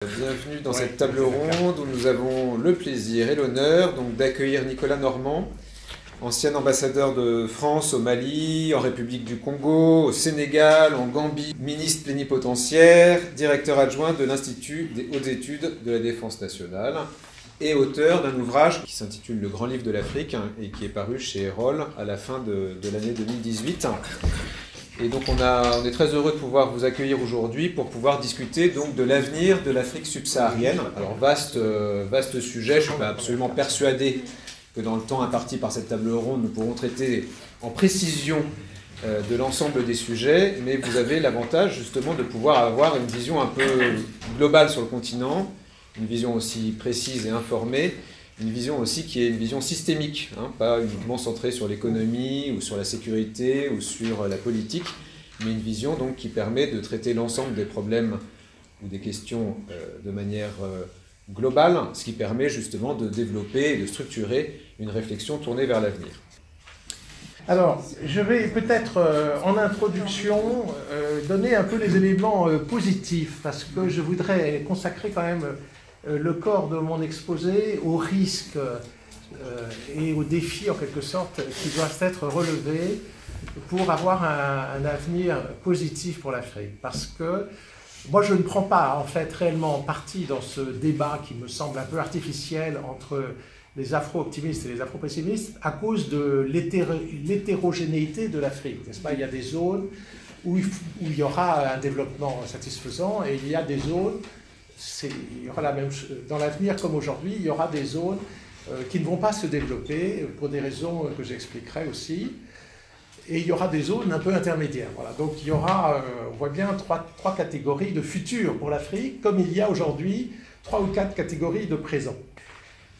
Bienvenue dans cette table ronde où nous avons le plaisir et l'honneur d'accueillir Nicolas Normand, ancien ambassadeur de France au Mali, en République du Congo, au Sénégal, en Gambie, ministre plénipotentiaire, directeur adjoint de l'Institut des hautes études de la défense nationale et auteur d'un ouvrage qui s'intitule Le Grand Livre de l'Afrique et qui est paru chez Erol à la fin de l'année 2018. Et donc on est très heureux de pouvoir vous accueillir aujourd'hui pour pouvoir discuter donc de l'avenir de l'Afrique subsaharienne. Alors vaste sujet, je suis absolument persuadé que dans le temps imparti par cette table ronde, nous pourrons traiter en précision de l'ensemble des sujets, mais vous avez l'avantage justement de pouvoir avoir une vision un peu globale sur le continent, une vision aussi précise et informée, une vision aussi qui est une vision systémique, pas uniquement centrée sur l'économie ou sur la sécurité ou sur la politique, mais une vision donc qui permet de traiter l'ensemble des problèmes ou des questions de manière globale, ce qui permet justement de développer et de structurer une réflexion tournée vers l'avenir. Alors, je vais peut-être en introduction donner un peu les éléments positifs, parce que je voudrais consacrer quand même le corps de mon exposé aux risques et aux défis en quelque sorte qui doivent être relevés pour avoir un avenir positif pour l'Afrique. Parce que moi je ne prends pas en fait réellement parti dans ce débat qui me semble un peu artificiel entre les afro-optimistes et les afro-pessimistes à cause de l'hétérogénéité de l'Afrique, n'est-ce pas? Il y a des zones où il y aura un développement satisfaisant et il y a des zones il y aura la même chose. Dans l'avenir comme aujourd'hui, il y aura des zones qui ne vont pas se développer pour des raisons que j'expliquerai aussi. Et il y aura des zones un peu intermédiaires. Voilà. Donc il y aura, on voit bien, trois catégories de futur pour l'Afrique, comme il y a aujourd'hui 3 ou 4 catégories de présent.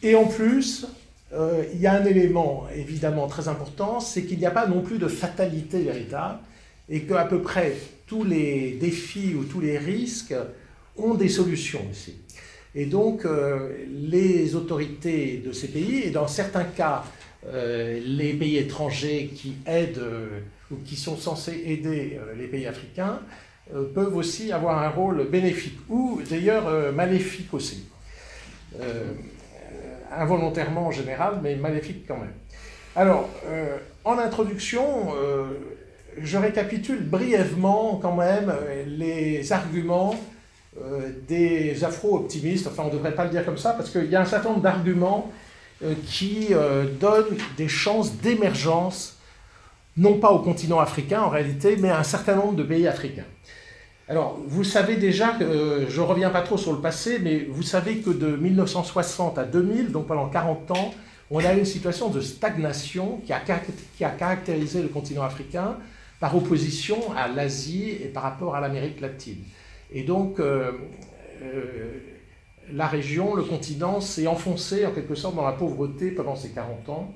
Et en plus, il y a un élément évidemment très important, c'est qu'il n'y a pas non plus de fatalité véritable, et qu'à peu près tous les défis ou tous les risques ont des solutions ici. Et donc, les autorités de ces pays, et dans certains cas, les pays étrangers qui aident ou qui sont censés aider les pays africains, peuvent aussi avoir un rôle bénéfique, ou d'ailleurs maléfique aussi. Involontairement en général, mais maléfique quand même. Alors, en introduction, je récapitule brièvement quand même les arguments des afro-optimistes, enfin on ne devrait pas le dire comme ça, parce qu'il y a un certain nombre d'arguments qui donnent des chances d'émergence, non pas au continent africain en réalité, mais à un certain nombre de pays africains. Alors, vous savez déjà, que je ne reviens pas trop sur le passé, mais vous savez que de 1960 à 2000, donc pendant 40 ans, on a eu une situation de stagnation qui a caractérisé le continent africain par opposition à l'Asie et par rapport à l'Amérique latine. Et donc, la région, le continent, s'est enfoncé en quelque sorte dans la pauvreté pendant ces 40 ans.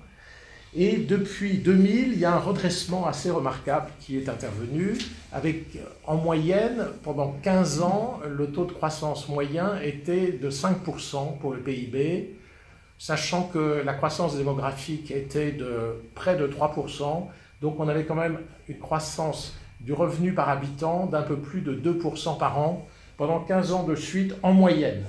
Et depuis 2000, il y a un redressement assez remarquable qui est intervenu, avec en moyenne, pendant 15 ans, le taux de croissance moyen était de 5% pour le PIB, sachant que la croissance démographique était de près de 3%, donc on avait quand même une croissance du revenu par habitant d'un peu plus de 2% par an pendant 15 ans de suite en moyenne.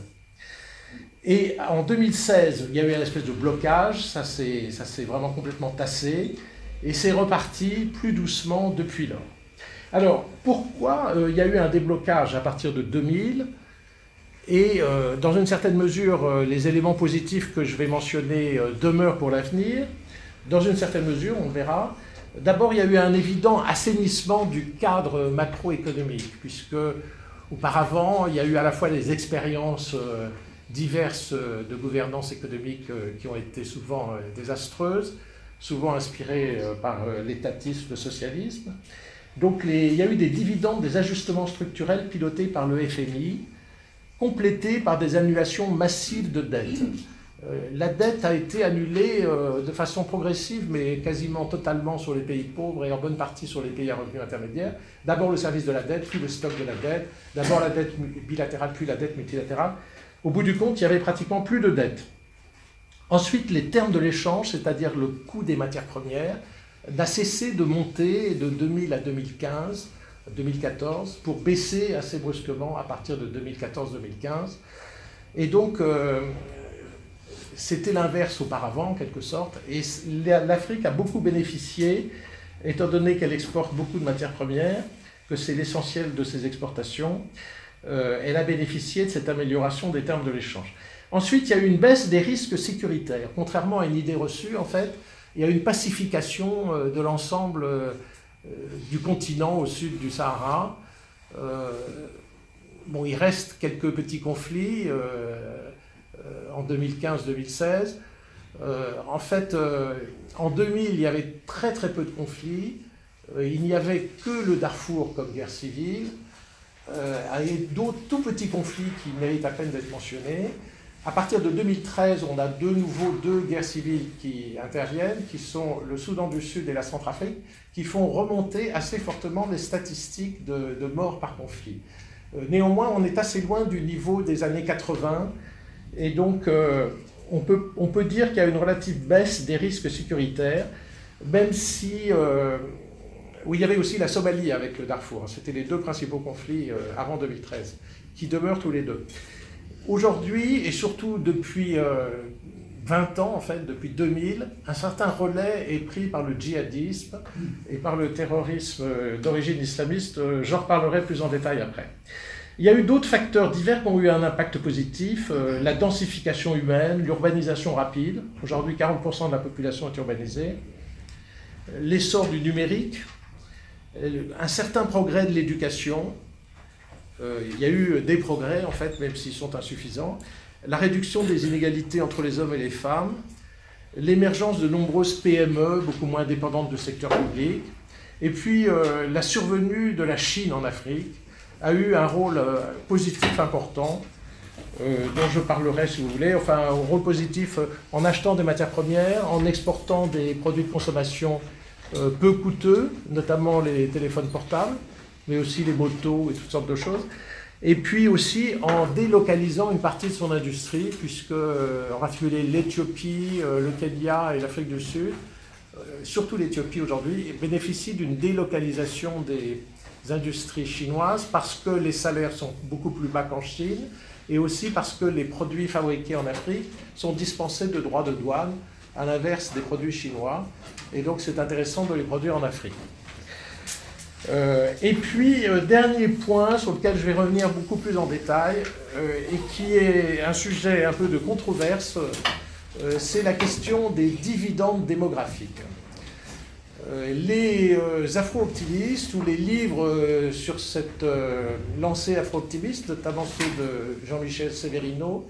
Et en 2016, il y a eu une espèce de blocage, ça s'est vraiment complètement tassé, et c'est reparti plus doucement depuis lors. Alors, pourquoi il y a eu un déblocage à partir de 2000 ? Et dans une certaine mesure, les éléments positifs que je vais mentionner demeurent pour l'avenir. Dans une certaine mesure, on verra. D'abord, il y a eu un évident assainissement du cadre macroéconomique, puisque auparavant, il y a eu à la fois des expériences diverses de gouvernance économique qui ont été souvent désastreuses, souvent inspirées par l'étatisme, le socialisme. Donc il y a eu des dividendes, des ajustements structurels pilotés par le FMI, complétés par des annulations massives de dettes. La dette a été annulée de façon progressive, mais quasiment totalement sur les pays pauvres et en bonne partie sur les pays à revenus intermédiaires. D'abord le service de la dette, puis le stock de la dette, d'abord la dette bilatérale, puis la dette multilatérale. Au bout du compte, il y avait pratiquement plus de dette. Ensuite, les termes de l'échange, c'est-à-dire le coût des matières premières, n'a cessé de monter de 2000 à 2015 2014, pour baisser assez brusquement à partir de 2014-2015. Et donc, c'était l'inverse auparavant, en quelque sorte. Et l'Afrique a beaucoup bénéficié, étant donné qu'elle exporte beaucoup de matières premières, que c'est l'essentiel de ses exportations. Elle a bénéficié de cette amélioration des termes de l'échange. Ensuite, il y a eu une baisse des risques sécuritaires. Contrairement à une idée reçue, en fait, il y a eu une pacification de l'ensemble du continent au sud du Sahara. Bon, il reste quelques petits conflits en 2015-2016. En fait, en 2000, il y avait très très peu de conflits. Il n'y avait que le Darfour comme guerre civile, et d'autres tout petits conflits qui méritent à peine d'être mentionnés. À partir de 2013, on a de nouveau deux guerres civiles qui interviennent, qui sont le Soudan du Sud et la Centrafrique, qui font remonter assez fortement les statistiques de morts par conflit. Néanmoins, on est assez loin du niveau des années 80, et donc on peut dire qu'il y a une relative baisse des risques sécuritaires, même si... oui, il y avait aussi la Somalie avec le Darfour. C'était les deux principaux conflits avant 2013, qui demeurent tous les deux. Aujourd'hui, et surtout depuis 20 ans, en fait, depuis 2000, un certain relais est pris par le djihadisme et par le terrorisme d'origine islamiste. J'en reparlerai plus en détail après. Il y a eu d'autres facteurs divers qui ont eu un impact positif. La densification humaine, l'urbanisation rapide. Aujourd'hui, 40% de la population est urbanisée. L'essor du numérique, un certain progrès de l'éducation. Il y a eu des progrès, en fait, même s'ils sont insuffisants. La réduction des inégalités entre les hommes et les femmes. L'émergence de nombreuses PME, beaucoup moins dépendantes du secteur public. Et puis, la survenue de la Chine en Afrique a eu un rôle positif important, dont je parlerai si vous voulez. Enfin, un rôle positif en achetant des matières premières, en exportant des produits de consommation peu coûteux, notamment les téléphones portables, mais aussi les motos et toutes sortes de choses. Et puis aussi en délocalisant une partie de son industrie, puisque en particulier l'Éthiopie, le Kenya et l'Afrique du Sud, surtout l'Éthiopie aujourd'hui, bénéficient d'une délocalisation des industries chinoises parce que les salaires sont beaucoup plus bas qu'en Chine et aussi parce que les produits fabriqués en Afrique sont dispensés de droits de douane, à l'inverse des produits chinois. Et donc c'est intéressant de les produire en Afrique. Et puis, dernier point sur lequel je vais revenir beaucoup plus en détail, et qui est un sujet un peu de controverse, c'est la question des dividendes démographiques. Les afro-optimistes ou les livres sur cette lancée afro-optimiste, notamment ceux de Jean-Michel Severino,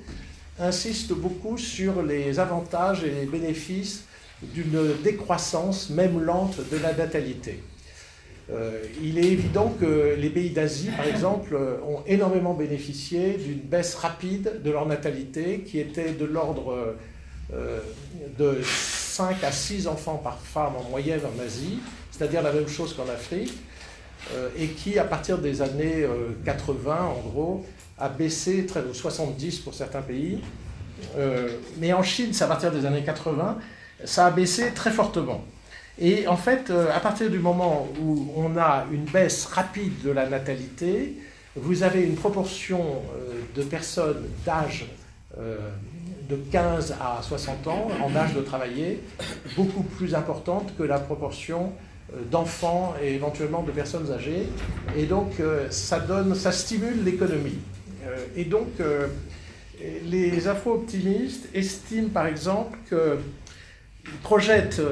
insistent beaucoup sur les avantages et les bénéfices d'une décroissance, même lente, de la natalité. Il est évident que les pays d'Asie, par exemple, ont énormément bénéficié d'une baisse rapide de leur natalité, qui était de l'ordre de 5 à 6 enfants par femme en moyenne en Asie, c'est-à-dire la même chose qu'en Afrique, et qui, à partir des années 80, en gros, a baissé très 70 pour certains pays. Mais en Chine, c'est à partir des années 80, ça a baissé très fortement. Et en fait, à partir du moment où on a une baisse rapide de la natalité, vous avez une proportion de personnes d'âge de 15 à 60 ans, en âge de travailler, beaucoup plus importante que la proportion d'enfants et éventuellement de personnes âgées. Et donc, ça stimule l'économie. Et donc, les afro-optimistes estiment par exemple que ils projettent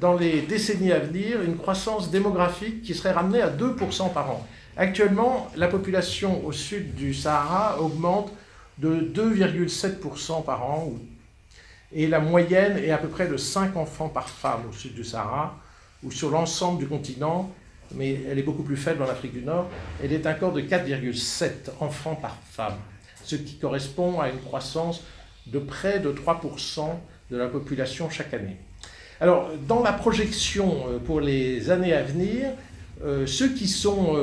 dans les décennies à venir une croissance démographique qui serait ramenée à 2% par an. Actuellement, la population au sud du Sahara augmente de 2,7% par an, et la moyenne est à peu près de 5 enfants par femme au sud du Sahara, ou sur l'ensemble du continent, mais elle est beaucoup plus faible en Afrique du Nord, elle est encore de 4,7 enfants par femme, ce qui correspond à une croissance de près de 3% de la population chaque année. Alors, dans la projection pour les années à venir, ceux qui sont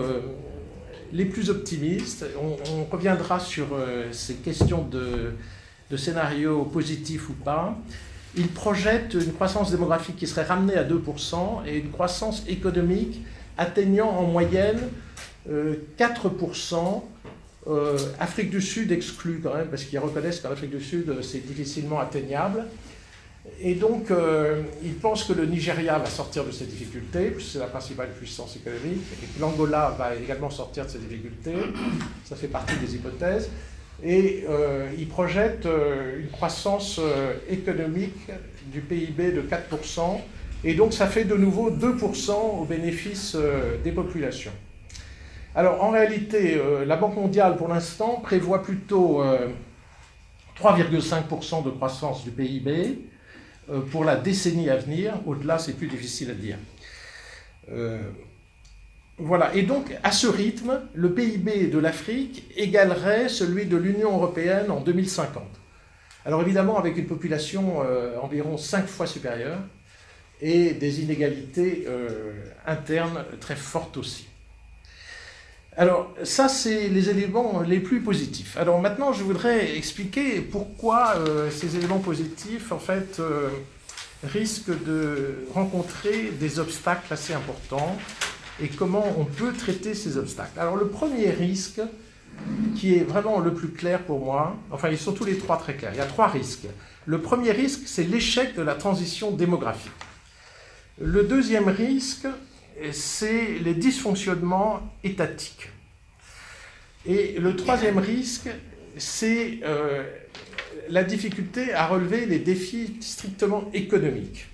les plus optimistes, on reviendra sur ces questions de scénarios positifs ou pas, ils projettent une croissance démographique qui serait ramenée à 2% et une croissance économique atteignant en moyenne 4%. Afrique du Sud exclue quand même, parce qu'ils reconnaissent qu'en Afrique du Sud, c'est difficilement atteignable. Et donc, ils pensent que le Nigeria va sortir de ses difficultés, puisque c'est la principale puissance économique, et que l'Angola va également sortir de ses difficultés. Ça fait partie des hypothèses. Et ils projettent une croissance économique du PIB de 4%, et donc ça fait de nouveau 2% au bénéfice des populations. Alors, en réalité, la Banque mondiale, pour l'instant, prévoit plutôt 3,5% de croissance du PIB pour la décennie à venir. Au-delà, c'est plus difficile à dire. Voilà. Et donc, à ce rythme, le PIB de l'Afrique égalerait celui de l'Union européenne en 2050. Alors, évidemment, avec une population environ 5 fois supérieure et des inégalités internes très fortes aussi. Alors, ça, c'est les éléments les plus positifs. Alors maintenant, je voudrais expliquer pourquoi ces éléments positifs, en fait, risquent de rencontrer des obstacles assez importants et comment on peut traiter ces obstacles. Alors, le premier risque, qui est vraiment le plus clair pour moi, enfin, ils sont tous les trois très clairs. Il y a 3 risques. Le premier risque, c'est l'échec de la transition démographique. Le deuxième risque, c'est les dysfonctionnements étatiques. Et le troisième risque, c'est la difficulté à relever les défis strictement économiques.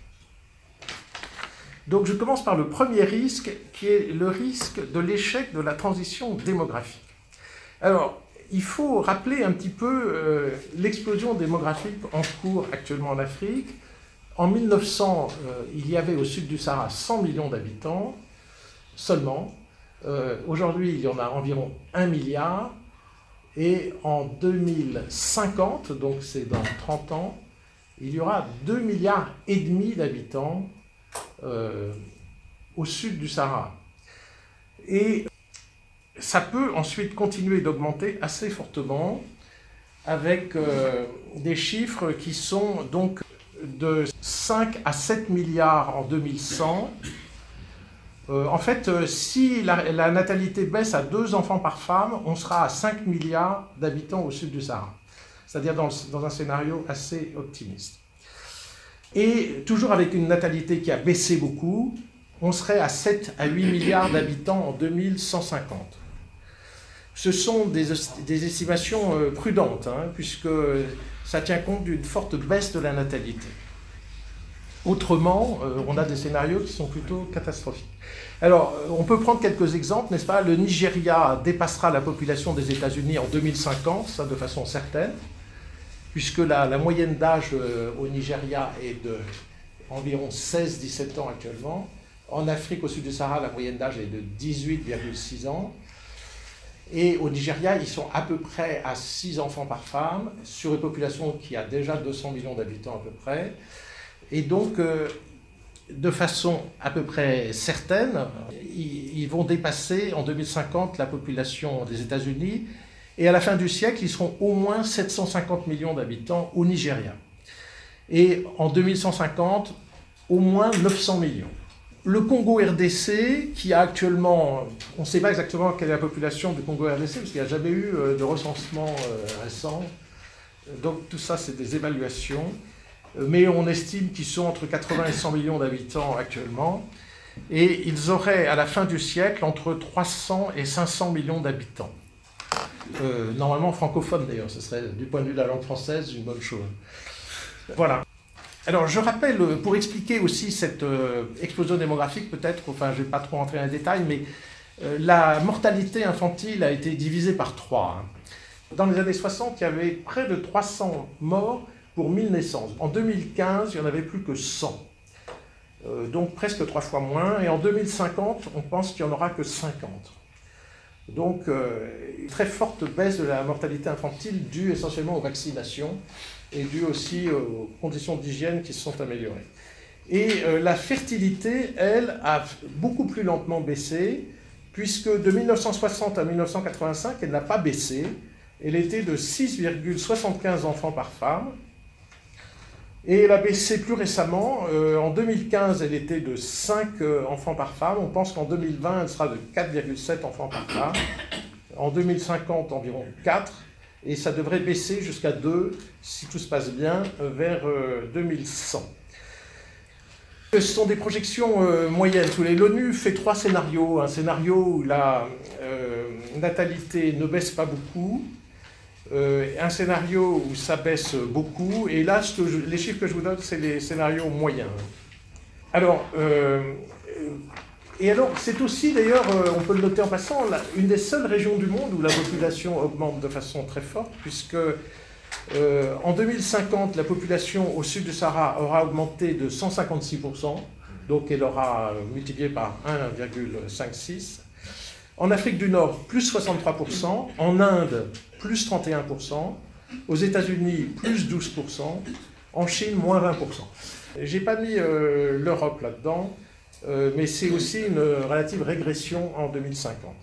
Donc je commence par le premier risque, qui est le risque de l'échec de la transition démographique. Alors, il faut rappeler un petit peu l'explosion démographique en cours actuellement en Afrique. En 1900, il y avait au sud du Sahara 100 millions d'habitants seulement. Aujourd'hui, il y en a environ 1 milliard. Et en 2050, donc c'est dans 30 ans, il y aura 2,5 milliards d'habitants au sud du Sahara. Et ça peut ensuite continuer d'augmenter assez fortement avec des chiffres qui sont donc de 5 à 7 milliards en 2100. En fait, si la natalité baisse à 2 enfants par femme, on sera à 5 milliards d'habitants au sud du Sahara. C'est-à-dire dans un scénario assez optimiste. Et toujours avec une natalité qui a baissé beaucoup, on serait à 7 à 8 milliards d'habitants en 2150. Ce sont des estimations prudentes, puisque ça tient compte d'une forte baisse de la natalité. Autrement, on a des scénarios qui sont plutôt catastrophiques. Alors, on peut prendre quelques exemples, n'est-ce pas? Le Nigeria dépassera la population des États-Unis en 2050, ça de façon certaine, puisque la moyenne d'âge au Nigeria est d'environ 16-17 ans actuellement. En Afrique, au sud du Sahara, la moyenne d'âge est de 18,6 ans. Et au Nigeria, ils sont à peu près à 6 enfants par femme, sur une population qui a déjà 200 millions d'habitants à peu près. Et donc, de façon à peu près certaine, ils vont dépasser en 2050 la population des États-Unis. Et à la fin du siècle, ils seront au moins 750 millions d'habitants au Nigeria. Et en 2150, au moins 900 millions. Le Congo RDC, qui a actuellement, on ne sait pas exactement quelle est la population du Congo RDC, parce qu'il n'y a jamais eu de recensement récent. Donc tout ça, c'est des évaluations. Mais on estime qu'ils sont entre 80 et 100 millions d'habitants actuellement. Et ils auraient, à la fin du siècle, entre 300 et 500 millions d'habitants. Normalement francophones d'ailleurs, ce serait, du point de vue de la langue française, une bonne chose. Voilà. Alors, je rappelle, pour expliquer aussi cette explosion démographique, peut-être, enfin, je ne vais pas trop rentrer dans les détails, mais la mortalité infantile a été divisée par 3. Dans les années 60, il y avait près de 300 morts pour 1000 naissances. En 2015, il n'y en avait plus que 100. Donc, presque 3 fois moins. Et en 2050, on pense qu'il n'y en aura que 50. Donc, une très forte baisse de la mortalité infantile due essentiellement aux vaccinations et due aussi aux conditions d'hygiène qui se sont améliorées. Et la fertilité, elle, a beaucoup plus lentement baissé, puisque de 1960 à 1985, elle n'a pas baissé. Elle était de 6,75 enfants par femme. Et elle a baissé plus récemment. En 2015, elle était de 5 enfants par femme. On pense qu'en 2020, elle sera de 4,7 enfants par femme. En 2050, environ 4. Et ça devrait baisser jusqu'à 2, si tout se passe bien, vers 2100. Ce sont des projections moyennes. L'ONU fait 3 scénarios. Un scénario où la natalité ne baisse pas beaucoup. Un scénario où ça baisse beaucoup. Et là, les chiffres que je vous donne, c'est les scénarios moyens. Alors, c'est aussi, d'ailleurs, on peut le noter en passant, une des seules régions du monde où la population augmente de façon très forte, puisque en 2050, la population au sud du Sahara aura augmenté de 156%, donc elle aura multiplié par 1,56. En Afrique du Nord, plus 63%, en Inde, plus 31%, aux États-Unis, plus 12%, en Chine, moins 20%. J'ai pas mis l'Europe là-dedans, mais c'est aussi une relative régression en 2050.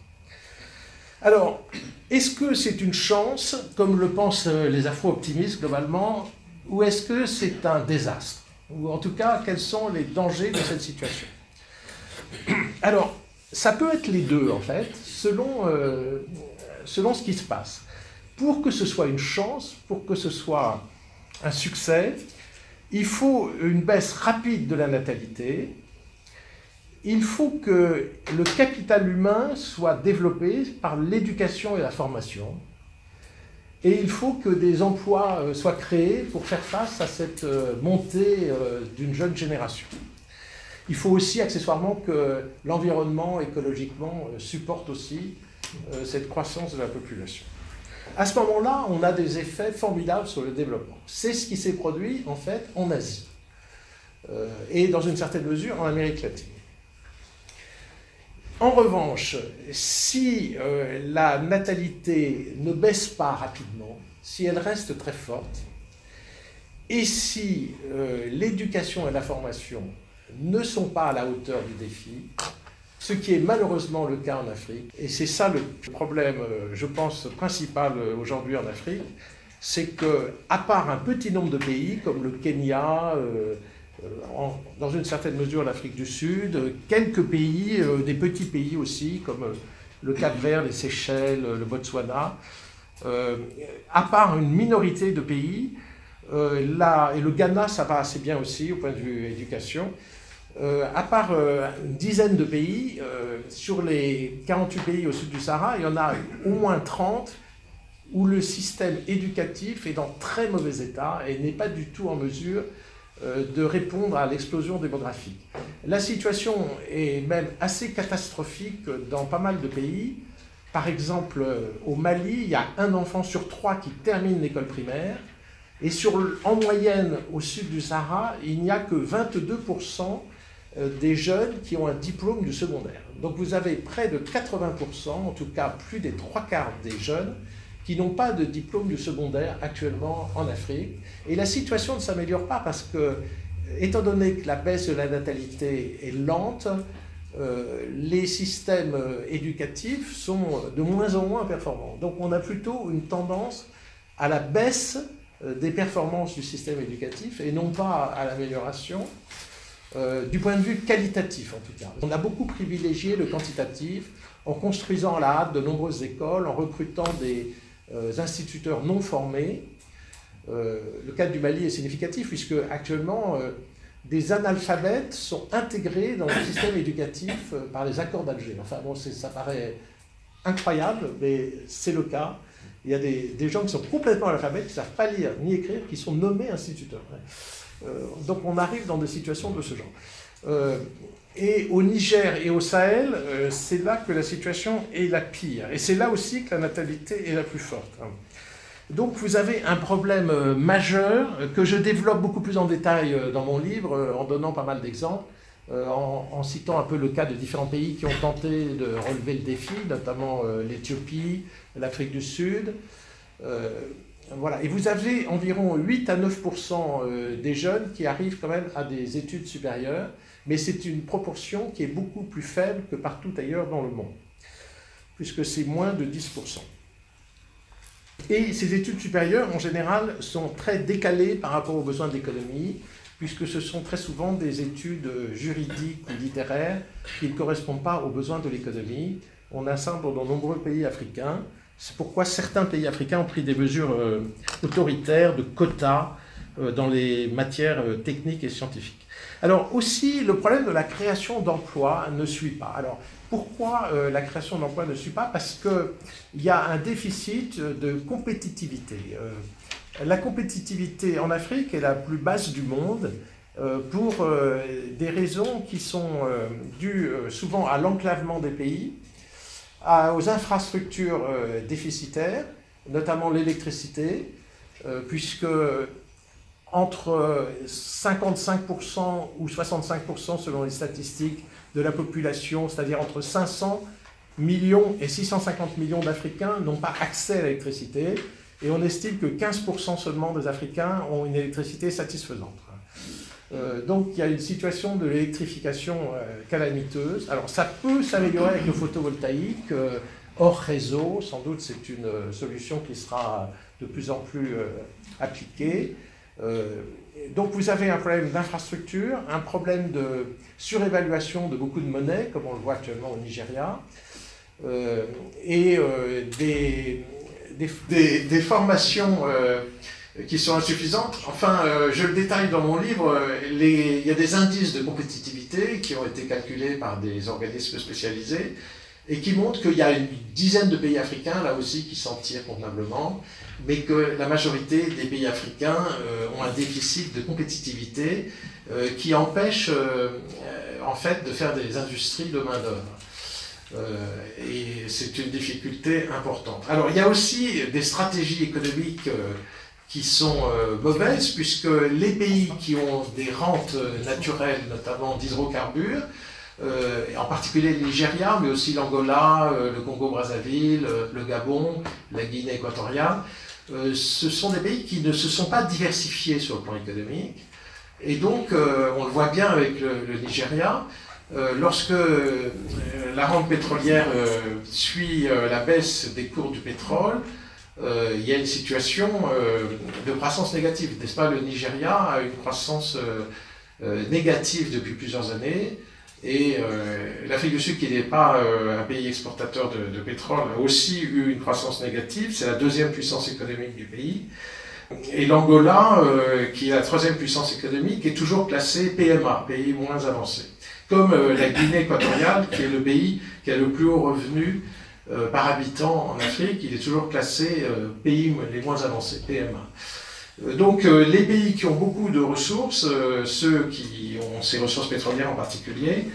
Alors, est-ce que c'est une chance, comme le pensent les afro-optimistes globalement, ou est-ce que c'est un désastre? Ou en tout cas, quels sont les dangers de cette situation? Alors, ça peut être les deux, en fait, selon ce qui se passe. Pour que ce soit une chance, pour que ce soit un succès, il faut une baisse rapide de la natalité. Il faut que le capital humain soit développé par l'éducation et la formation. Et il faut que des emplois soient créés pour faire face à cette montée d'une jeune génération. Il faut aussi, accessoirement, que l'environnement, écologiquement, supporte aussi cette croissance de la population. À ce moment-là, on a des effets formidables sur le développement. C'est ce qui s'est produit, en fait, en Asie. Et dans une certaine mesure, en Amérique latine. En revanche, si la natalité ne baisse pas rapidement, si elle reste très forte, et si l'éducation et la formation ne sont pas à la hauteur du défi, ce qui est malheureusement le cas en Afrique, et c'est ça le problème, je pense, principal aujourd'hui en Afrique, c'est qu'à part un petit nombre de pays comme le Kenya, dans une certaine mesure l'Afrique du Sud, quelques pays, des petits pays aussi, comme le Cap-Vert, les Seychelles, le Botswana, à part une minorité de pays, et le Ghana, ça va assez bien aussi au point de vue éducation, à part une dizaine de pays, sur les 48 pays au sud du Sahara, il y en a au moins 30 où le système éducatif est dans très mauvais état et n'est pas du tout en mesure de répondre à l'explosion démographique. La situation est même assez catastrophique dans pas mal de pays. Par exemple, au Mali, il y a un enfant sur 3 qui termine l'école primaire, et en moyenne, au sud du Sahara, il n'y a que 22% des jeunes qui ont un diplôme du secondaire. Donc vous avez près de 80%, en tout cas plus des 3/4 des jeunes, qui n'ont pas de diplôme du secondaire actuellement en Afrique. Et la situation ne s'améliore pas parce que, étant donné que la baisse de la natalité est lente, les systèmes éducatifs sont de moins en moins performants. Donc on a plutôt une tendance à la baisse des performances du système éducatif et non pas à l'amélioration du point de vue qualitatif en tout cas. On a beaucoup privilégié le quantitatif en construisant à la hâte de nombreuses écoles, en recrutant des instituteurs non formés. Le cas du Mali est significatif puisque actuellement des analphabètes sont intégrés dans le système éducatif par les accords d'Alger. Enfin bon, ça paraît incroyable, mais c'est le cas. Il y a des gens qui sont complètement analphabètes, qui ne savent pas lire ni écrire, qui sont nommés instituteurs. Donc on arrive dans des situations de ce genre. Et au Niger et au Sahel, c'est là que la situation est la pire. Et c'est là aussi que la natalité est la plus forte. Donc vous avez un problème majeur que je développe beaucoup plus en détail dans mon livre, en donnant pas mal d'exemples, en citant un peu le cas de différents pays qui ont tenté de relever le défi, notamment l'Éthiopie, l'Afrique du Sud. Voilà. Et vous avez environ 8 à 9% des jeunes qui arrivent quand même à des études supérieures, mais c'est une proportion qui est beaucoup plus faible que partout ailleurs dans le monde, puisque c'est moins de 10%. Et ces études supérieures, en général, sont très décalées par rapport aux besoins de l'économie, puisque ce sont très souvent des études juridiques ou littéraires qui ne correspondent pas aux besoins de l'économie. On a ça dans de nombreux pays africains. C'est pourquoi certains pays africains ont pris des mesures autoritaires de quotas dans les matières techniques et scientifiques. Alors aussi, le problème de la création d'emplois ne suit pas. Alors, pourquoi la création d'emplois ne suit pas? Parce qu'il y a un déficit de compétitivité. La compétitivité en Afrique est la plus basse du monde pour des raisons qui sont dues souvent à l'enclavement des pays, aux infrastructures déficitaires, notamment l'électricité, puisque entre 55% ou 65% selon les statistiques de la population, c'est-à-dire entre 500 millions et 650 millions d'Africains n'ont pas accès à l'électricité, et on estime que 15% seulement des Africains ont une électricité satisfaisante. Donc il y a une situation de l'électrification calamiteuse. Alors ça peut s'améliorer avec le photovoltaïque, hors réseau, sans doute c'est une solution qui sera de plus en plus appliquée. Donc vous avez un problème d'infrastructure, un problème de surévaluation de beaucoup de monnaies, comme on le voit actuellement au Nigeria, et des formations qui sont insuffisantes. Enfin, je le détaille dans mon livre, il y a des indices de compétitivité qui ont été calculés par des organismes spécialisés et qui montrent qu'il y a une dizaine de pays africains, là aussi, qui s'en tirent convenablement, mais que la majorité des pays africains ont un déficit de compétitivité qui empêche en fait de faire des industries de main-d'œuvre. Et c'est une difficulté importante. Alors il y a aussi des stratégies économiques qui sont mauvaises, puisque les pays qui ont des rentes naturelles, notamment d'hydrocarbures, en particulier le Nigeria, mais aussi l'Angola, le Congo-Brazzaville, le Gabon, la Guinée équatoriale, ce sont des pays qui ne se sont pas diversifiés sur le plan économique. Et donc, on le voit bien avec le Nigeria, lorsque la rente pétrolière suit la baisse des cours du pétrole, il y a une situation de croissance négative, n'est-ce pas? Le Nigeria a une croissance négative depuis plusieurs années, et l'Afrique du Sud, qui n'est pas un pays exportateur de pétrole, a aussi eu une croissance négative, c'est la deuxième puissance économique du pays. Et l'Angola, qui est la troisième puissance économique, est toujours classée PMA, pays moins avancé. Comme la Guinée équatoriale, qui est le pays qui a le plus haut revenu par habitant en Afrique, il est toujours classé pays les moins avancés, PMA. Donc les pays qui ont beaucoup de ressources, ceux qui ont ces ressources pétrolières en particulier,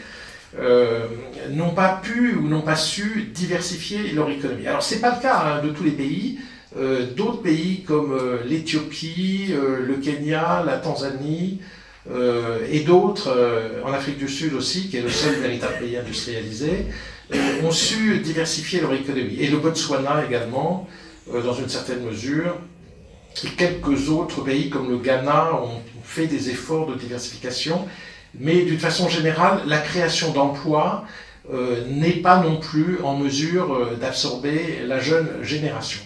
n'ont pas pu ou n'ont pas su diversifier leur économie. Alors ce n'est pas le cas de tous les pays. D'autres pays comme l'Éthiopie, le Kenya, la Tanzanie et d'autres, en Afrique du Sud aussi, qui est le seul véritable pays industrialisé, ont su diversifier leur économie. Et le Botswana également, dans une certaine mesure. Et quelques autres pays comme le Ghana ont fait des efforts de diversification, mais d'une façon générale, la création d'emplois n'est pas non plus en mesure d'absorber la jeune génération.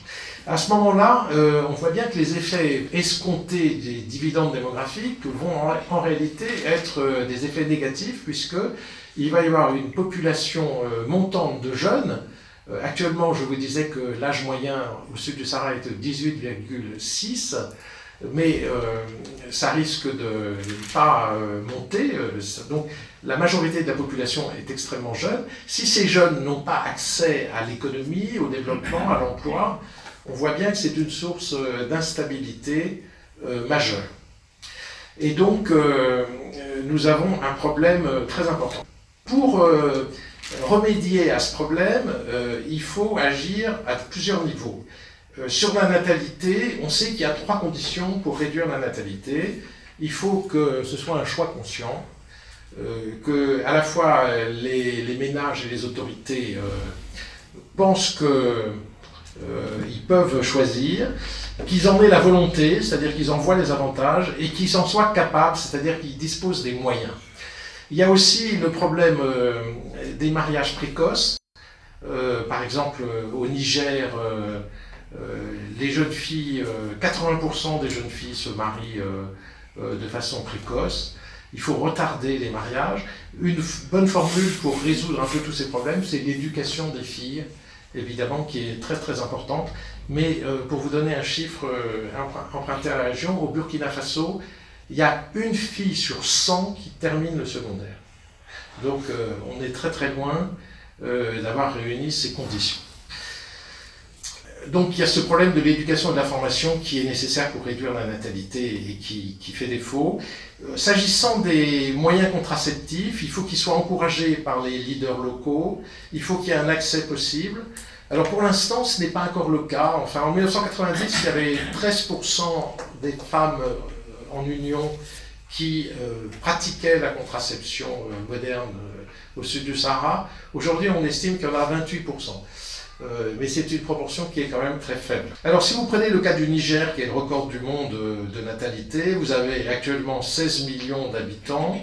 À ce moment-là, on voit bien que les effets escomptés des dividendes démographiques vont en réalité être des effets négatifs, puisqu'il va y avoir une population montante de jeunes. Actuellement, je vous disais que l'âge moyen au sud du Sahara est de 18,6, mais ça risque de ne pas monter. Donc, la majorité de la population est extrêmement jeune. Si ces jeunes n'ont pas accès à l'économie, au développement, à l'emploi, on voit bien que c'est une source d'instabilité majeure. Et donc, nous avons un problème très important. Pour remédier à ce problème, il faut agir à plusieurs niveaux. Sur la natalité, on sait qu'il y a 3 conditions pour réduire la natalité. Il faut que ce soit un choix conscient, que à la fois les ménages et les autorités pensent qu'ils peuvent choisir, qu'ils en aient la volonté, c'est-à-dire qu'ils en voient les avantages, et qu'ils en soient capables, c'est-à-dire qu'ils disposent des moyens. Il y a aussi le problème des mariages précoces. Par exemple, au Niger, Les jeunes filles, 80% des jeunes filles se marient de façon précoce. Il faut retarder les mariages. Une bonne formule pour résoudre un peu tous ces problèmes, c'est l'éducation des filles, évidemment, qui est très très importante. Mais pour vous donner un chiffre emprunté à la région, au Burkina Faso, il y a une fille sur 100 qui termine le secondaire. Donc on est très très loin d'avoir réuni ces conditions. Donc il y a ce problème de l'éducation et de la formation qui est nécessaire pour réduire la natalité et qui fait défaut. S'agissant des moyens contraceptifs, il faut qu'ils soient encouragés par les leaders locaux, il faut qu'il y ait un accès possible. Alors pour l'instant, ce n'est pas encore le cas. Enfin, en 1990, il y avait 13% des femmes en union qui pratiquaient la contraception moderne au sud du Sahara. Aujourd'hui, on estime qu'il y en a 28%. Mais c'est une proportion qui est quand même très faible. Alors si vous prenez le cas du Niger, qui est le record du monde de natalité, vous avez actuellement 16 millions d'habitants,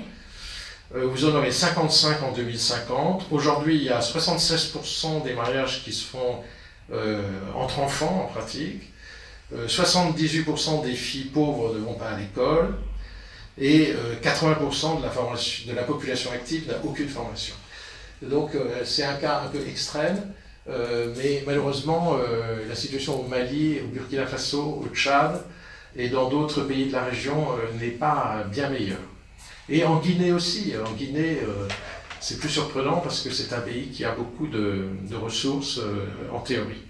vous en aurez 55 en 2050. Aujourd'hui, il y a 76% des mariages qui se font entre enfants en pratique, 78% des filles pauvres ne vont pas à l'école, et 80% de la population active n'a aucune formation. Donc c'est un cas un peu extrême. Mais malheureusement, la situation au Mali, au Burkina Faso, au Tchad et dans d'autres pays de la région n'est pas bien meilleure. Et en Guinée aussi. En Guinée, c'est plus surprenant parce que c'est un pays qui a beaucoup de ressources en théorie.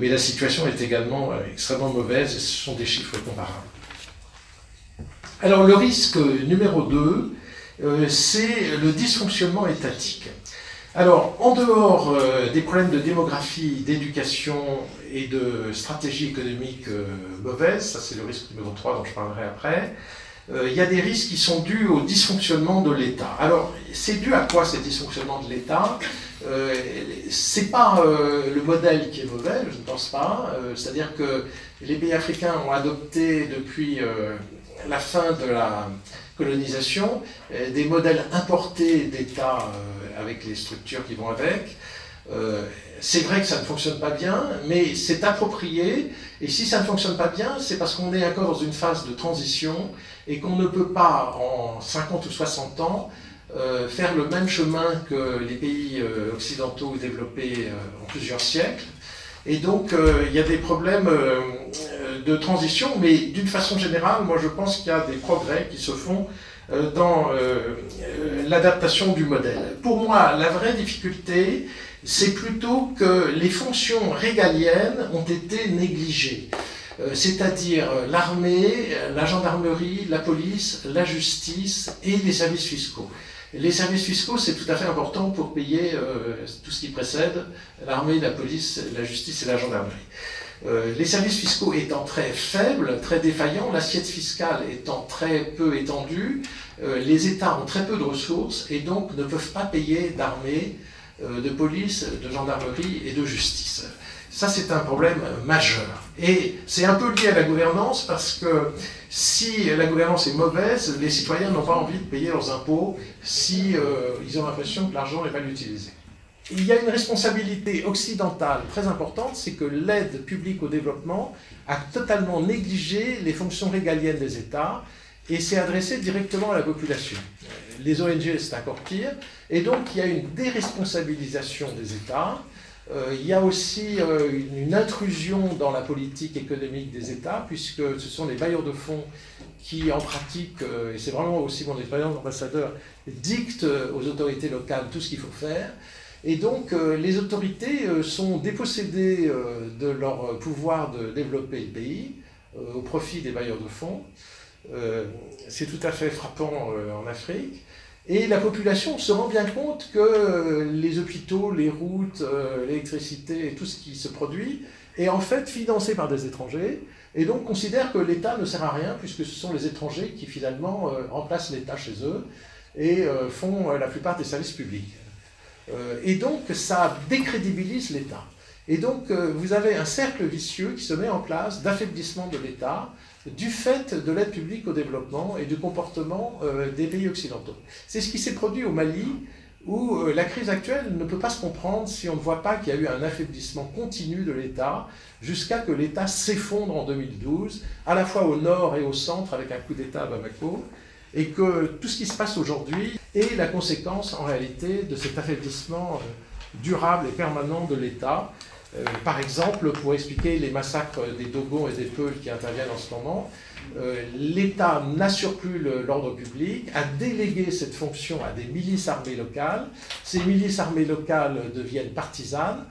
Mais la situation est également extrêmement mauvaise et ce sont des chiffres comparables. Alors le risque numéro 2, c'est le dysfonctionnement étatique. Alors, en dehors des problèmes de démographie, d'éducation et de stratégie économique mauvaise, ça c'est le risque numéro 3 dont je parlerai après, il y a des risques qui sont dus au dysfonctionnement de l'État. Alors, c'est dû à quoi ces dysfonctionnements de l'État? C'est pas le modèle qui est mauvais, je ne pense pas. C'est-à-dire que les pays africains ont adopté depuis la fin de la colonisation des modèles importés d'État avec les structures qui vont avec. C'est vrai que ça ne fonctionne pas bien, mais c'est approprié, et si ça ne fonctionne pas bien, c'est parce qu'on est encore dans une phase de transition, et qu'on ne peut pas, en 50 ou 60 ans, faire le même chemin que les pays occidentaux développés en plusieurs siècles. Et donc, il y a des problèmes de transition, mais d'une façon générale, moi je pense qu'il y a des progrès qui se font dans l'adaptation du modèle. Pour moi, la vraie difficulté, c'est plutôt que les fonctions régaliennes ont été négligées. C'est-à-dire l'armée, la gendarmerie, la police, la justice et les services fiscaux. Les services fiscaux, c'est tout à fait important pour payer tout ce qui précède, l'armée, la police, la justice et la gendarmerie. Les services fiscaux étant très faibles, très défaillants, l'assiette fiscale étant très peu étendue, les États ont très peu de ressources et donc ne peuvent pas payer d'armée, de police, de gendarmerie et de justice. Ça, c'est un problème majeur. Et c'est un peu lié à la gouvernance parce que si la gouvernance est mauvaise, les citoyens n'ont pas envie de payer leurs impôts si ils ont l'impression que l'argent est mal utilisé. Il y a une responsabilité occidentale très importante, c'est que l'aide publique au développement a totalement négligé les fonctions régaliennes des États et s'est adressé directement à la population. Les ONG, c'est encore pire, et donc il y a une déresponsabilisation des États. Il y a aussi une intrusion dans la politique économique des États, puisque ce sont les bailleurs de fonds qui, en pratique, et c'est vraiment aussi mon expérience d'ambassadeur, dictent aux autorités locales tout ce qu'il faut faire. Et donc, les autorités sont dépossédées de leur pouvoir de développer le pays au profit des bailleurs de fonds. C'est tout à fait frappant en Afrique. Et la population se rend bien compte que les hôpitaux, les routes, l'électricité et tout ce qui se produit est en fait financé par des étrangers et donc considère que l'État ne sert à rien puisque ce sont les étrangers qui finalement remplacent l'État chez eux et font la plupart des services publics. Et donc ça décrédibilise l'État. Et donc vous avez un cercle vicieux qui se met en place d'affaiblissement de l'État du fait de l'aide publique au développement et du comportement des pays occidentaux. C'est ce qui s'est produit au Mali, où la crise actuelle ne peut pas se comprendre si on ne voit pas qu'il y a eu un affaiblissement continu de l'État jusqu'à que l'État s'effondre en 2012, à la fois au nord et au centre avec un coup d'État à Bamako, et que tout ce qui se passe aujourd'hui est la conséquence en réalité de cet affaiblissement durable et permanent de l'État. Par exemple, pour expliquer les massacres des Dogons et des Peuls qui interviennent en ce moment, l'État n'assure plus l'ordre public, a délégué cette fonction à des milices armées locales. Ces milices armées locales deviennent partisanes.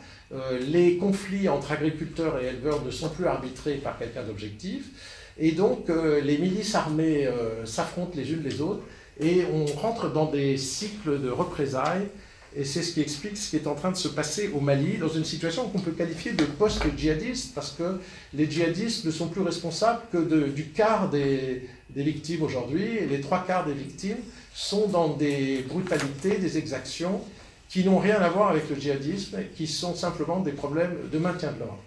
Les conflits entre agriculteurs et éleveurs ne sont plus arbitrés par quelqu'un d'objectif. Et donc, les milices armées s'affrontent les unes les autres et on rentre dans des cycles de représailles. Et c'est ce qui explique ce qui est en train de se passer au Mali, dans une situation qu'on peut qualifier de post-djihadiste, parce que les djihadistes ne sont plus responsables que du quart des victimes aujourd'hui, et les 3/4 des victimes sont dans des brutalités, des exactions, qui n'ont rien à voir avec le djihadisme, qui sont simplement des problèmes de maintien de l'ordre.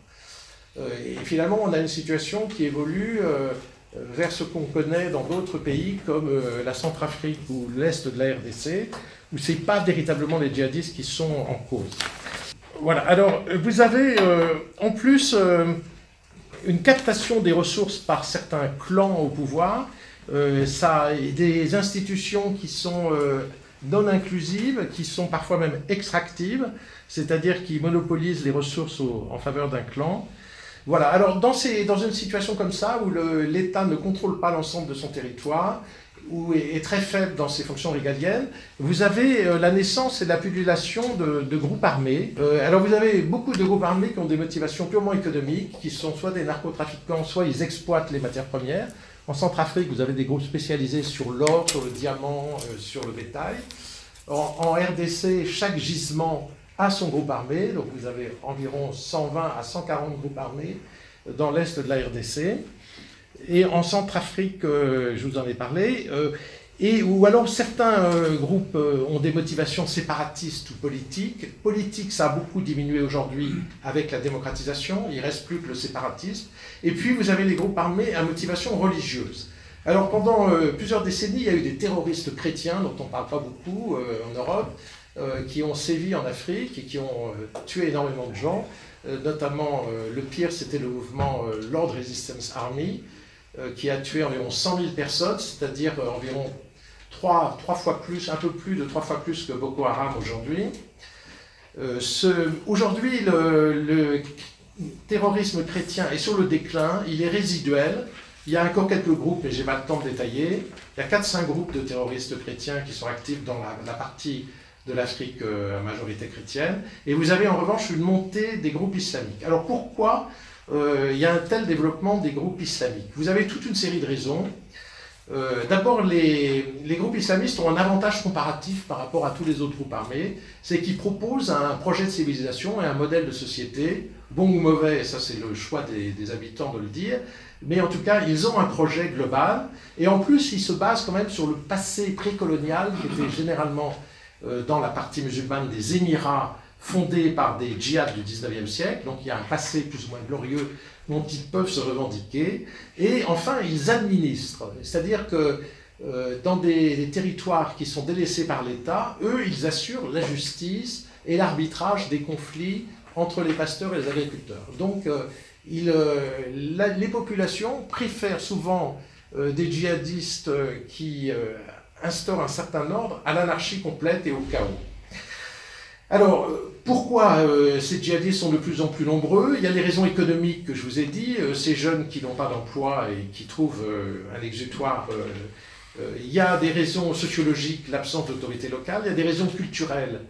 Et finalement, on a une situation qui évolue vers ce qu'on connaît dans d'autres pays, comme la Centrafrique ou l'Est de la RDC, où ce n'est pas véritablement les djihadistes qui sont en cause. Voilà, alors vous avez en plus une captation des ressources par certains clans au pouvoir, des institutions qui sont non inclusives, qui sont parfois même extractives, c'est-à-dire qui monopolisent les ressources en faveur d'un clan. Voilà, alors dans une situation comme ça, où l'État ne contrôle pas l'ensemble de son territoire, ou est très faible dans ses fonctions régaliennes, vous avez la naissance et la pullulation de groupes armés. Alors vous avez beaucoup de groupes armés qui ont des motivations purement économiques, qui sont soit des narcotrafiquants, soit ils exploitent les matières premières. En Centrafrique, vous avez des groupes spécialisés sur l'or, sur le diamant, sur le bétail. En RDC, chaque gisement a son groupe armé, donc vous avez environ 120 à 140 groupes armés dans l'est de la RDC. Et en Centrafrique, je vous en ai parlé, ou alors certains groupes ont des motivations séparatistes ou politiques. Politique, ça a beaucoup diminué aujourd'hui avec la démocratisation, il ne reste plus que le séparatisme. Et puis vous avez les groupes armés à motivation religieuse. Alors pendant plusieurs décennies, il y a eu des terroristes chrétiens, dont on ne parle pas beaucoup en Europe, qui ont sévi en Afrique et qui ont tué énormément de gens. Notamment, le pire, c'était le mouvement Lord Resistance Army, qui a tué environ 100 000 personnes, c'est-à-dire environ trois fois plus, un peu plus de 3 fois plus que Boko Haram aujourd'hui. Aujourd'hui, le terrorisme chrétien est sur le déclin, il est résiduel. Il y a encore quelques groupes, mais je n'ai pas le temps de détailler. Il y a 4-5 groupes de terroristes chrétiens qui sont actifs dans la partie de l'Afrique à majorité chrétienne. Et vous avez en revanche une montée des groupes islamiques. Alors pourquoi il y a un tel développement des groupes islamiques? Vous avez toute une série de raisons. D'abord, les groupes islamistes ont un avantage comparatif par rapport à tous les autres groupes armés, c'est qu'ils proposent un projet de civilisation et un modèle de société, bon ou mauvais, ça c'est le choix des habitants de le dire, mais en tout cas, ils ont un projet global, et en plus, ils se basent quand même sur le passé précolonial, qui était généralement dans la partie musulmane des Émirats, fondés par des djihad du 19e siècle, donc il y a un passé plus ou moins glorieux dont ils peuvent se revendiquer, et enfin ils administrent, c'est-à-dire que dans des territoires qui sont délaissés par l'État, eux ils assurent la justice et l'arbitrage des conflits entre les pasteurs et les agriculteurs. Donc les populations préfèrent souvent des djihadistes qui instaurent un certain ordre à l'anarchie complète et au chaos. Alors, pourquoi ces djihadistes sont de plus en plus nombreux? Il y a les raisons économiques que je vous ai dit, ces jeunes qui n'ont pas d'emploi et qui trouvent un exutoire. Il y a des raisons sociologiques, l'absence d'autorité locale, il y a des raisons culturelles.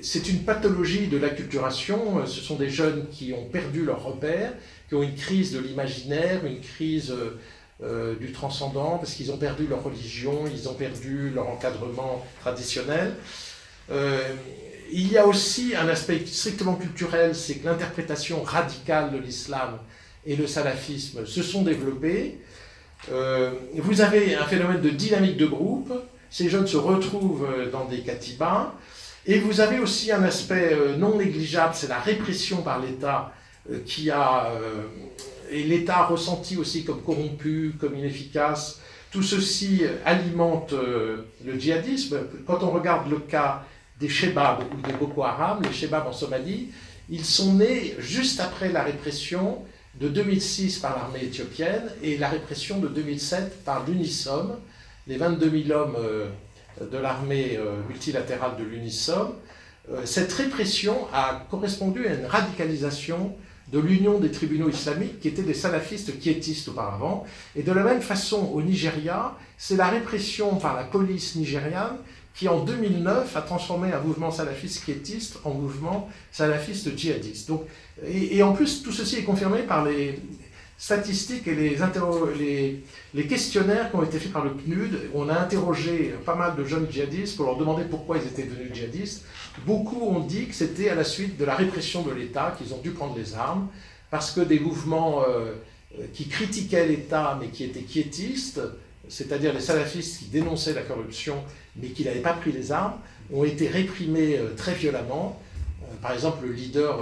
C'est une pathologie de l'acculturation, ce sont des jeunes qui ont perdu leurs repères, qui ont une crise de l'imaginaire, une crise du transcendant, parce qu'ils ont perdu leur religion, ils ont perdu leur encadrement traditionnel. Il y a aussi un aspect strictement culturel, c'est que l'interprétation radicale de l'islam et le salafisme se sont développés. Vous avez un phénomène de dynamique de groupe, ces jeunes se retrouvent dans des katibas, et vous avez aussi un aspect non négligeable, c'est la répression par l'État et l'État ressenti aussi comme corrompu, comme inefficace, Tout ceci alimente le djihadisme. Quand on regarde le cas des Shebabs ou des Boko Haram, les Shebabs en Somalie, ils sont nés juste après la répression de 2006 par l'armée éthiopienne et la répression de 2007 par l'UNISOM, les 22 000 hommes de l'armée multilatérale de l'UNISOM. Cette répression a correspondu à une radicalisation de l'Union des tribunaux islamiques qui étaient des salafistes quiétistes auparavant. Et de la même façon, au Nigeria, c'est la répression par la police nigériane qui, en 2009, a transformé un mouvement salafiste quiétiste en mouvement salafiste djihadiste. Donc, et en plus, tout ceci est confirmé par les statistiques et les questionnaires qui ont été faits par le PNUD. On a interrogé pas mal de jeunes djihadistes pour leur demander pourquoi ils étaient devenus djihadistes. Beaucoup ont dit que c'était à la suite de la répression de l'État qu'ils ont dû prendre les armes, parce que des mouvements qui critiquaient l'État mais qui étaient quiétistes, c'est-à-dire les salafistes qui dénonçaient la corruption mais qui n'avaient pas pris les armes, ont été réprimés très violemment. Par exemple, le leader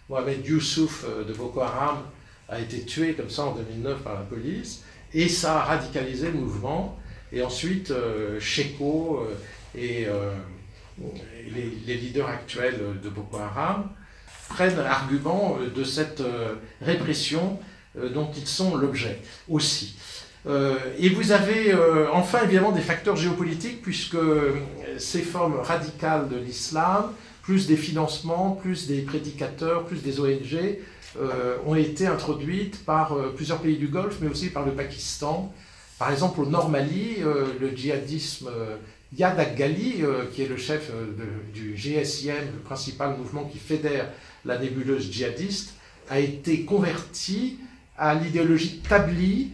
Mohamed Youssouf de Boko Haram a été tué comme ça en 2009 par la police, et ça a radicalisé le mouvement. Et ensuite, Sheko et les leaders actuels de Boko Haram prennent argument de cette répression dont ils sont l'objet aussi. Et vous avez enfin évidemment des facteurs géopolitiques, puisque ces formes radicales de l'islam, plus des financements, plus des prédicateurs, plus des ONG, ont été introduites par plusieurs pays du Golfe, mais aussi par le Pakistan. Par exemple, au Nord Mali, le djihadisme Yad Ghali, qui est le chef du GSIM, le principal mouvement qui fédère la nébuleuse djihadiste, a été converti à l'idéologie tabli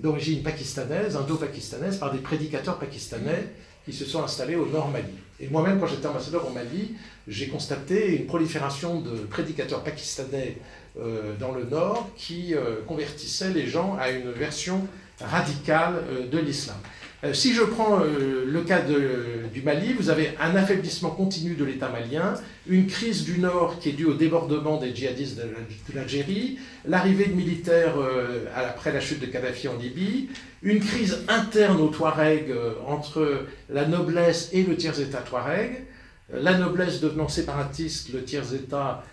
d'origine pakistanaise, indo-pakistanaise, par des prédicateurs pakistanais qui se sont installés au Nord Mali. Et moi-même, quand j'étais ambassadeur au Mali, j'ai constaté une prolifération de prédicateurs pakistanais dans le Nord qui convertissaient les gens à une version radicale de l'islam. Si je prends le cas du Mali, vous avez un affaiblissement continu de l'État malien, une crise du Nord qui est due au débordement des djihadistes de l'Algérie, l'arrivée de militaires après la chute de Kadhafi en Libye, une crise interne aux Touaregs entre la noblesse et le tiers-État Touareg, la noblesse devenant séparatiste, le tiers-État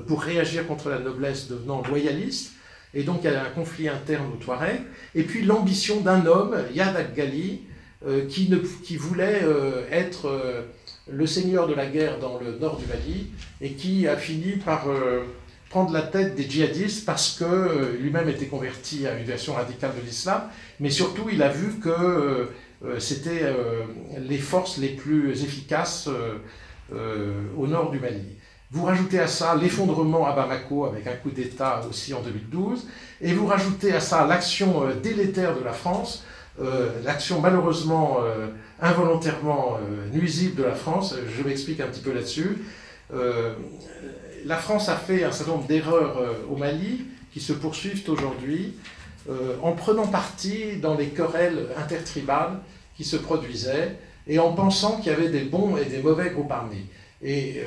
pour réagir contre la noblesse devenant loyaliste. Et donc il y a un conflit interne aux Touaregs, et puis l'ambition d'un homme, Yad Ghali, qui voulait être le seigneur de la guerre dans le nord du Mali, et qui a fini par prendre la tête des djihadistes parce que lui-même était converti à une version radicale de l'islam, mais surtout il a vu que c'était les forces les plus efficaces au nord du Mali. Vous rajoutez à ça l'effondrement à Bamako avec un coup d'État aussi en 2012, et vous rajoutez à ça l'action délétère de la France, l'action malheureusement involontairement nuisible de la France. Je m'explique un petit peu là-dessus. La France a fait un certain nombre d'erreurs au Mali qui se poursuivent aujourd'hui en prenant parti dans les querelles intertribales qui se produisaient et en pensant qu'il y avait des bons et des mauvais groupes armés. Et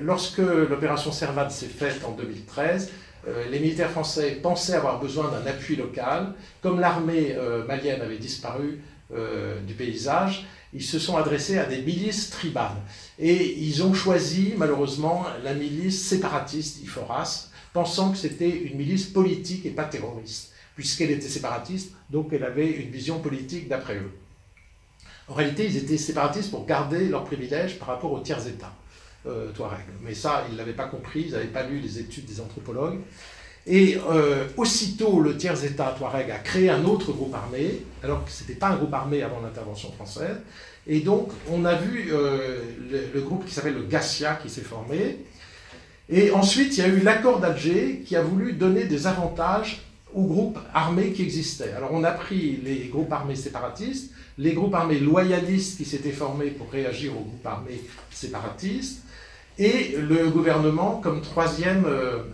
lorsque l'opération Serval s'est faite en 2013, les militaires français pensaient avoir besoin d'un appui local. Comme l'armée malienne avait disparu du paysage, ils se sont adressés à des milices tribales. Et ils ont choisi, malheureusement, la milice séparatiste IFORAS, pensant que c'était une milice politique et pas terroriste, puisqu'elle était séparatiste, donc elle avait une vision politique d'après eux. En réalité, ils étaient séparatistes pour garder leurs privilèges par rapport aux tiers-États Touareg. Mais ça, ils ne l'avaient pas compris, ils n'avaient pas lu les études des anthropologues. Et aussitôt, le tiers-État Touareg a créé un autre groupe armé, alors que ce n'était pas un groupe armé avant l'intervention française. Et donc, on a vu le groupe qui s'appelle le Gassia qui s'est formé. Et ensuite, il y a eu l'accord d'Alger qui a voulu donner des avantages aux groupes armés qui existaient. Alors, on a pris les groupes armés séparatistes, les groupes armés loyalistes qui s'étaient formés pour réagir aux groupes armés séparatistes, et le gouvernement comme troisième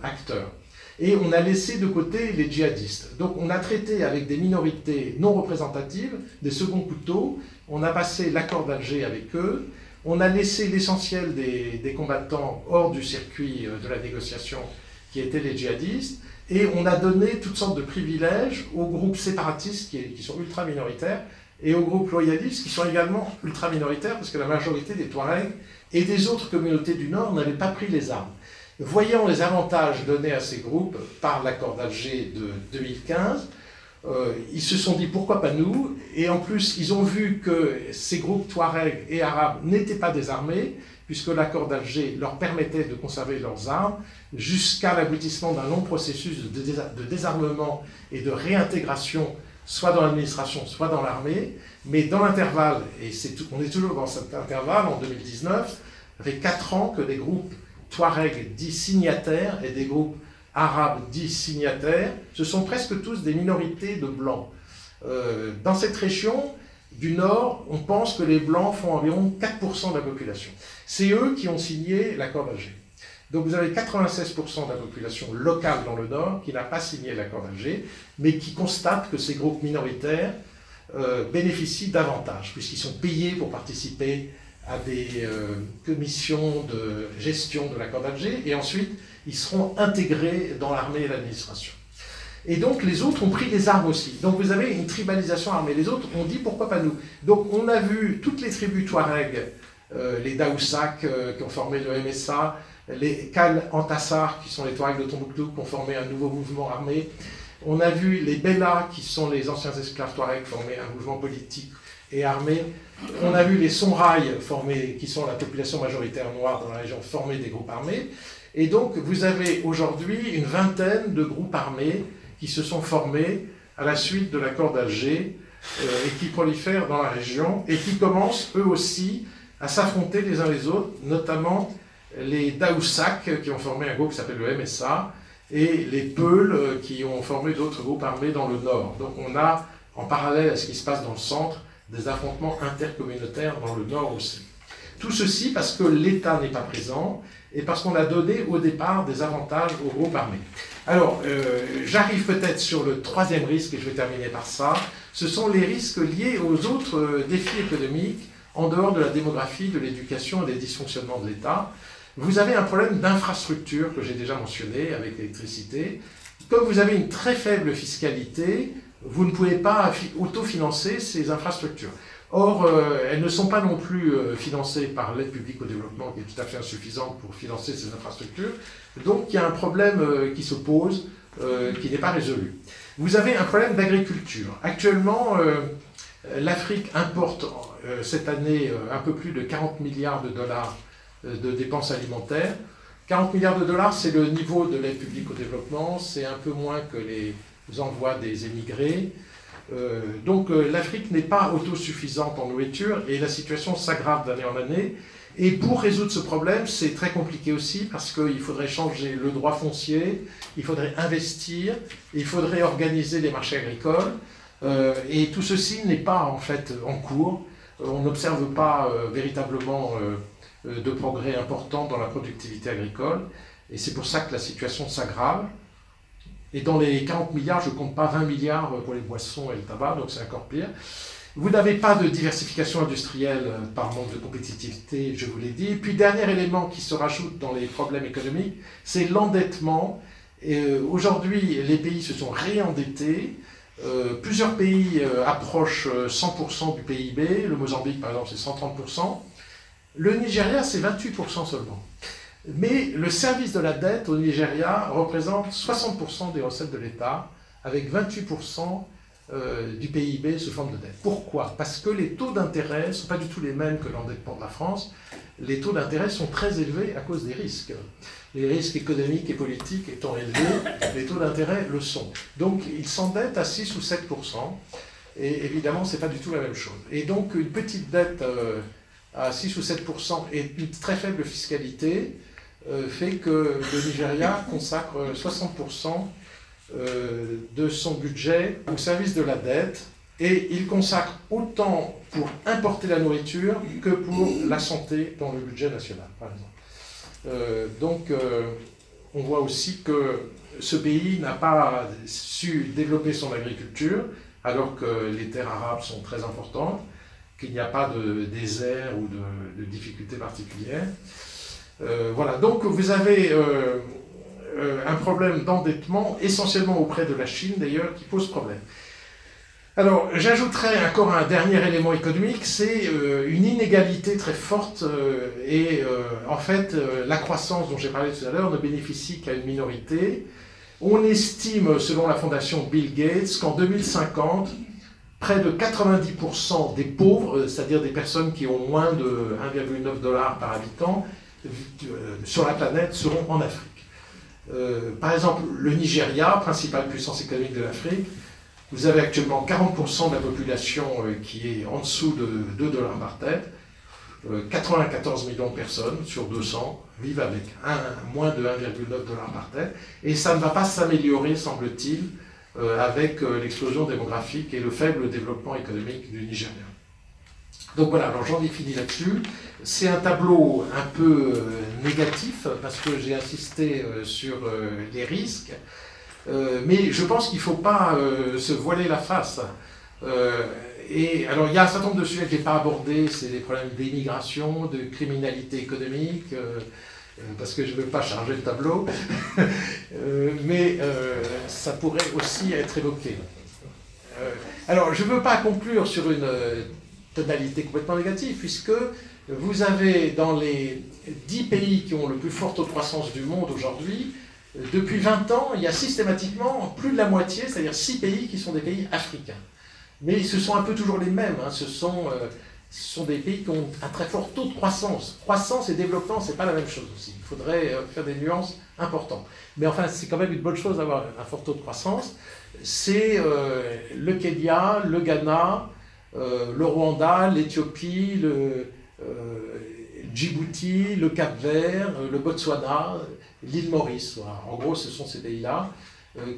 acteur. Et on a laissé de côté les djihadistes. Donc on a traité avec des minorités non représentatives, des seconds couteaux, on a passé l'accord d'Alger avec eux, on a laissé l'essentiel des combattants hors du circuit de la négociation qui étaient les djihadistes, Et on a donné toutes sortes de privilèges aux groupes séparatistes qui sont ultra minoritaires et aux groupes loyalistes qui sont également ultra minoritaires parce que la majorité des Touaregs et des autres communautés du Nord n'avaient pas pris les armes. Voyant les avantages donnés à ces groupes par l'accord d'Alger de 2015, ils se sont dit pourquoi pas nous, et en plus ils ont vu que ces groupes Touaregs et Arabes n'étaient pas désarmés, puisque l'accord d'Alger leur permettait de conserver leurs armes jusqu'à l'aboutissement d'un long processus de désarmement et de réintégration, soit dans l'administration, soit dans l'armée. Mais dans l'intervalle, et on est toujours dans cet intervalle, en 2019, ça fait 4 ans que des groupes Touaregs dits signataires et des groupes arabes dits signataires, ce sont presque tous des minorités de blancs. Dans cette région du Nord, on pense que les blancs font environ 4% de la population. C'est eux qui ont signé l'accord d'Alger. Donc vous avez 96% de la population locale dans le Nord qui n'a pas signé l'accord d'Alger, mais qui constate que ces groupes minoritaires bénéficient davantage, puisqu'ils sont payés pour participer à des commissions de gestion de l'accord d'Alger, et ensuite ils seront intégrés dans l'armée et l'administration. Et donc les autres ont pris les armes aussi. Donc vous avez une tribalisation armée. Les autres ont dit pourquoi pas nous. Donc on a vu toutes les tribus Touaregs, les Daoussak qui ont formé le MSA, les Kal Antassar qui sont les Touaregs de Tombouctou qui ont formé un nouveau mouvement armé. On a vu les Bella qui sont les anciens esclaves Touaregs former un mouvement politique et armé. On a vu les Sonrailles qui sont la population majoritaire noire dans la région, former des groupes armés. Et donc vous avez aujourd'hui une vingtaine de groupes armés qui se sont formés à la suite de l'accord d'Alger et qui prolifèrent dans la région et qui commencent eux aussi à s'affronter les uns les autres, notamment les Daoussak qui ont formé un groupe qui s'appelle le MSA et les Peuls qui ont formé d'autres groupes armés dans le nord. Donc on a, en parallèle à ce qui se passe dans le centre, des affrontements intercommunautaires dans le nord aussi. Tout ceci parce que l'État n'est pas présent et parce qu'on a donné au départ des avantages aux groupes armés. Alors, j'arrive peut-être sur le troisième risque, et je vais terminer par ça. Ce sont les risques liés aux autres défis économiques, en dehors de la démographie, de l'éducation et des dysfonctionnements de l'État. Vous avez un problème d'infrastructure que j'ai déjà mentionné avec l'électricité. Comme vous avez une très faible fiscalité, vous ne pouvez pas autofinancer ces infrastructures. Or, elles ne sont pas non plus financées par l'aide publique au développement, qui est tout à fait insuffisante pour financer ces infrastructures. Donc, il y a un problème qui se pose, qui n'est pas résolu. Vous avez un problème d'agriculture. Actuellement, l'Afrique importe cette année un peu plus de 40 milliards de dollars de dépenses alimentaires. 40 milliards de dollars, c'est le niveau de l'aide publique au développement, c'est un peu moins que les envois des émigrés. Donc l'Afrique n'est pas autosuffisante en nourriture et la situation s'aggrave d'année en année. Et pour résoudre ce problème, c'est très compliqué aussi parce qu'il faudrait changer le droit foncier, il faudrait investir, il faudrait organiser les marchés agricoles. Et tout ceci n'est pas en fait en cours. On n'observe pas véritablement de progrès important dans la productivité agricole. Et c'est pour ça que la situation s'aggrave. Et dans les 40 milliards, je ne compte pas 20 milliards pour les boissons et le tabac, donc c'est encore pire. Vous n'avez pas de diversification industrielle par manque de compétitivité, je vous l'ai dit. Et puis, dernier élément qui se rajoute dans les problèmes économiques, c'est l'endettement. Aujourd'hui, les pays se sont réendettés. Plusieurs pays approchent 100% du PIB. Le Mozambique, par exemple, c'est 130%. Le Nigeria, c'est 28% seulement. Mais le service de la dette au Nigeria représente 60% des recettes de l'État, avec 28% du PIB sous forme de dette. Pourquoi? Parce que les taux d'intérêt ne sont pas du tout les mêmes que l'endettement de la France. Les taux d'intérêt sont très élevés à cause des risques. Les risques économiques et politiques étant élevés, les taux d'intérêt le sont. Donc ils s'endettent à 6 ou 7%, et évidemment, ce n'est pas du tout la même chose. Et donc une petite dette à 6 ou 7% et une très faible fiscalité fait que le Nigeria consacre 60% de son budget au service de la dette, et il consacre autant pour importer la nourriture que pour la santé dans le budget national, par exemple. Donc on voit aussi que ce pays n'a pas su développer son agriculture, alors que les terres arabes sont très importantes, qu'il n'y a pas de désert ou de difficultés particulières. Voilà, donc vous avez un problème d'endettement, essentiellement auprès de la Chine d'ailleurs, qui pose problème. Alors, j'ajouterais encore un dernier élément économique, c'est une inégalité très forte en fait, la croissance dont j'ai parlé tout à l'heure ne bénéficie qu'à une minorité. On estime, selon la fondation Bill Gates, qu'en 2050, près de 90% des pauvres, c'est-à-dire des personnes qui ont moins de 1,9 $ par habitant sur la planète, seront en Afrique. Par exemple, le Nigeria, principale puissance économique de l'Afrique, vous avez actuellement 40% de la population qui est en dessous de 2 $ par tête. 94 millions de personnes sur 200 vivent avec moins de 1,9 $ par tête. Et ça ne va pas s'améliorer, semble-t-il, avec l'explosion démographique et le faible développement économique du Nigeria. Donc voilà, alors j'en ai fini là-dessus. C'est un tableau un peu négatif parce que j'ai insisté sur les risques. Mais je pense qu'il ne faut pas se voiler la face. Et alors, il y a un certain nombre de sujets que je n'ai pas abordés, c'est les problèmes d'immigration, de criminalité économique, parce que je ne veux pas charger le tableau, mais ça pourrait aussi être évoqué. Alors, je ne veux pas conclure sur une tonalité complètement négative, puisque vous avez dans les 10 pays qui ont le plus fort taux de croissance du monde aujourd'hui, depuis 20 ans, il y a systématiquement plus de la moitié, c'est-à-dire 6 pays qui sont des pays africains. Mais ce sont un peu toujours les mêmes, hein. Ce sont des pays qui ont un très fort taux de croissance. Croissance et développement, ce n'est pas la même chose aussi. Il faudrait faire des nuances importantes. Mais enfin, c'est quand même une bonne chose d'avoir un fort taux de croissance. C'est le Kenya, le Ghana, le Rwanda, l'Éthiopie, le Djibouti, le Cap-Vert, le Botswana, l'île Maurice. Voilà. En gros, ce sont ces pays-là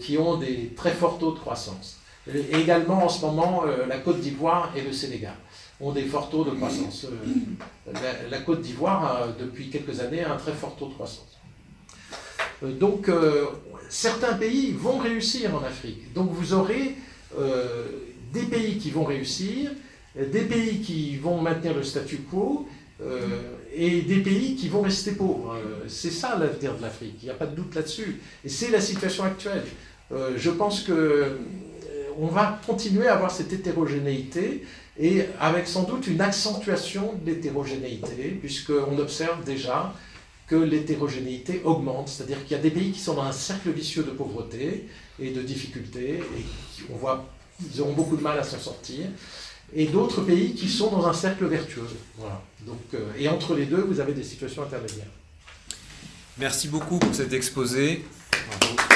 qui ont des très forts taux de croissance. Et également, en ce moment, la Côte d'Ivoire et le Sénégal ont des forts taux de croissance. La Côte d'Ivoire, depuis quelques années, a un très fort taux de croissance. Donc, certains pays vont réussir en Afrique. Donc, vous aurez des pays qui vont réussir, des pays qui vont maintenir le statu quo, et des pays qui vont rester pauvres. C'est ça l'avenir de l'Afrique, il n'y a pas de doute là-dessus. Et c'est la situation actuelle. Je pense qu'on va continuer à avoir cette hétérogénéité, et avec sans doute une accentuation de l'hétérogénéité, puisqu'on observe déjà que l'hétérogénéité augmente, c'est-à-dire qu'il y a des pays qui sont dans un cercle vicieux de pauvreté et de difficultés, et on voit qu'ils auront beaucoup de mal à s'en sortir, et d'autres pays qui sont dans un cercle vertueux. Voilà. Donc, et entre les deux, vous avez des situations intermédiaires. Merci beaucoup pour cet exposé. Bravo.